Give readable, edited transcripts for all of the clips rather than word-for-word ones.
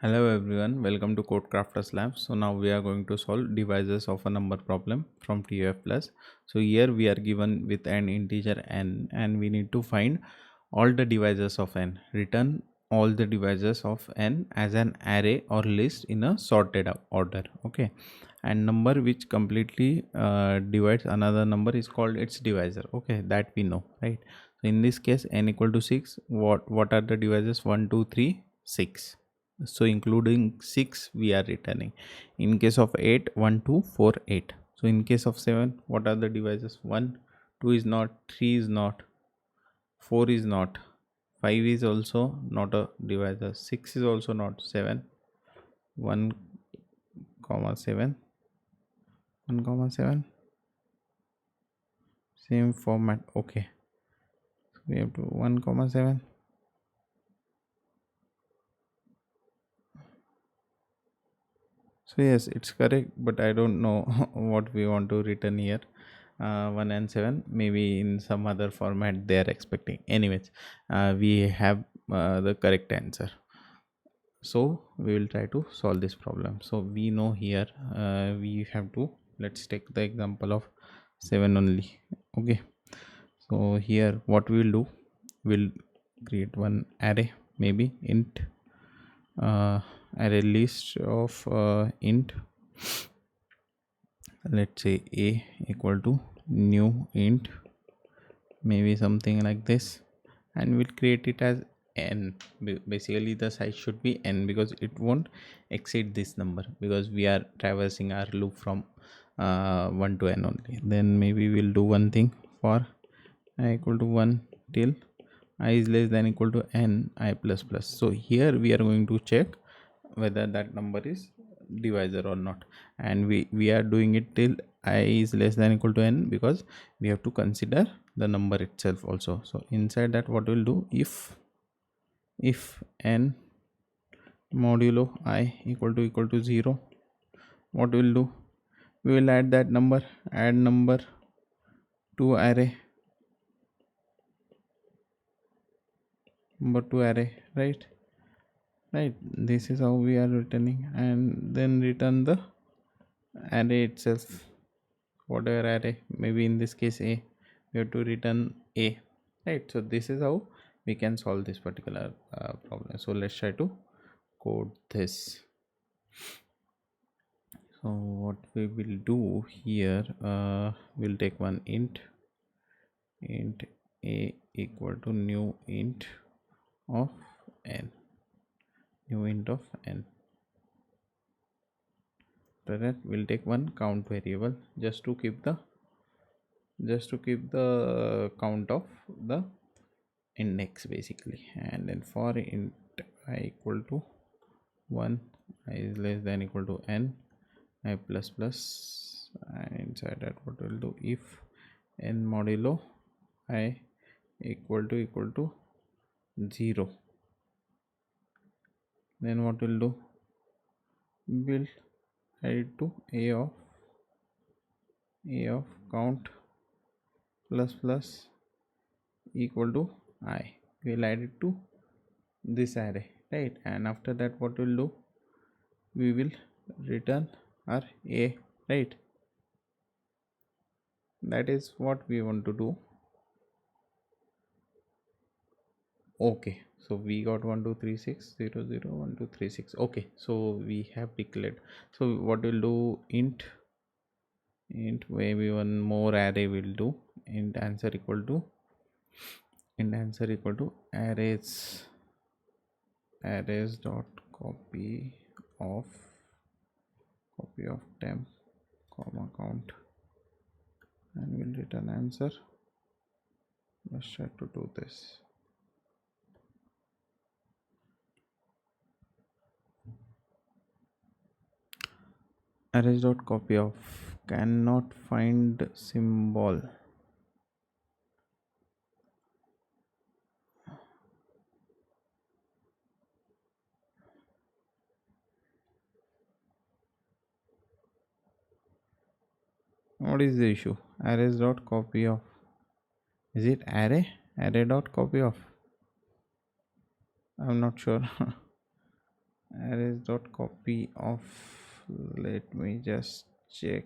Hello everyone, welcome to Code Crafters Lab. So now we are going to solve divisors of a number problem from TUF Plus. So here we are given with an integer n and we need to find all the divisors of n. Return all the divisors of n as an array or list in a sorted order. Okay, and number which completely divides another number is called its divisor. Okay, that we know, right? So in this case n equal to 6. What are the divisors? 1, 2, 3, 6. So including 6 we are returning. In case of 8, 1, 2, 4, 8. So in case of 7, what are the divisors? 1, 2 is not, 3 is not, 4 is not, 5 is also not a divisor, 6 is also not, 7, 1 comma 7, 1 comma 7, same format. Okay, so we have to 1 comma 7. So yes, it's correct, but I don't know what we want to return here. 1 and 7, maybe in some other format they are expecting. Anyways, we have the correct answer. So we will try to solve this problem. So we know here we have to, let's take the example of 7 only. Okay, so here what we will do, we'll create one array, maybe int array list of int, let's say a equal to new int, maybe something like this, and we'll create it as n. Basically the size should be n because it won't exceed this number because we are traversing our loop from 1 to n only. Then maybe we'll do one thing for I equal to 1 till I is less than equal to n I plus plus. So here we are going to check whether that number is divisor or not, and we are doing it till I is less than equal to n because we have to consider the number itself also. So inside that what we'll do, if n modulo I equal to 0, what we'll do, we will add that number, add number to array, right? This is how we are returning, and then return the array itself, whatever array, maybe in this case a, we have to return a, right? So this is how we can solve this particular problem. So let's try to code this. So what we will do here, we'll take one int a equal to new int of n, new int of n. After that we'll take one count variable just to keep the count of the index basically, and then for int I equal to 1, I is less than equal to n I plus plus, and inside that what we'll do, if n modulo I equal to 0, then what we'll do, we'll add it to a of count plus plus equal to I, we'll add it to this array, right? And after that what we'll do, we will return our a, right? That is what we want to do. Okay, so we got 1 2 3 6 0 0 1 2 3 6. Okay, so we have declared. So what we'll do, int maybe one more array will do, int answer equal to arrays dot copy of temp comma count, and we'll return answer. Let's try to do this. Arrays dot copy of cannot find symbol. What is the issue? Arrays dot copy of, is it array dot copy of? I'm not sure. arrays dot copy of, let me just check.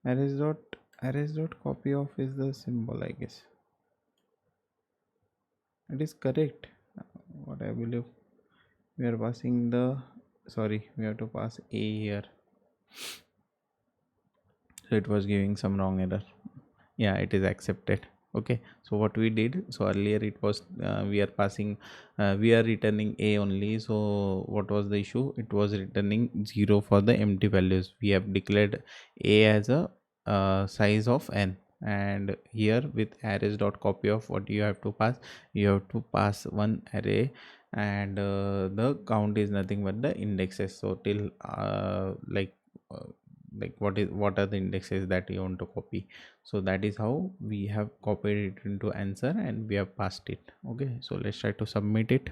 Arrays dot copy of is the symbol, I guess. It is correct. What I believe, we are passing the, sorry, we have to pass a here, so it was giving some wrong error. Yeah, it is accepted. Okay, so what we did, so earlier it was we are passing, we are returning a only. So what was the issue? It was returning 0 for the empty values. We have declared a as a size of n, and here with arrays dot copy of, what you have to pass, you have to pass one array, and the count is nothing but the indexes. So till uh, like what are the indexes that you want to copy. So that is how we have copied it into answer and we have passed it. Okay, so let's try to submit it.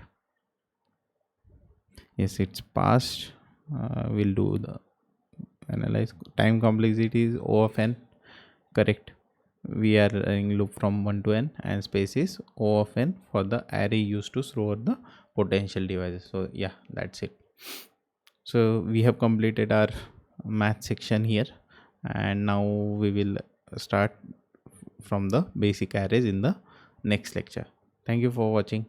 Yes, it's passed. We'll do the analyze. Time complexity is O of n. Correct. We are running loop from 1 to n, and space is O of n for the array used to store the potential devices. So yeah, that's it. So we have completed our math section here, and now we will start from the basic arrays in the next lecture. Thank you for watching.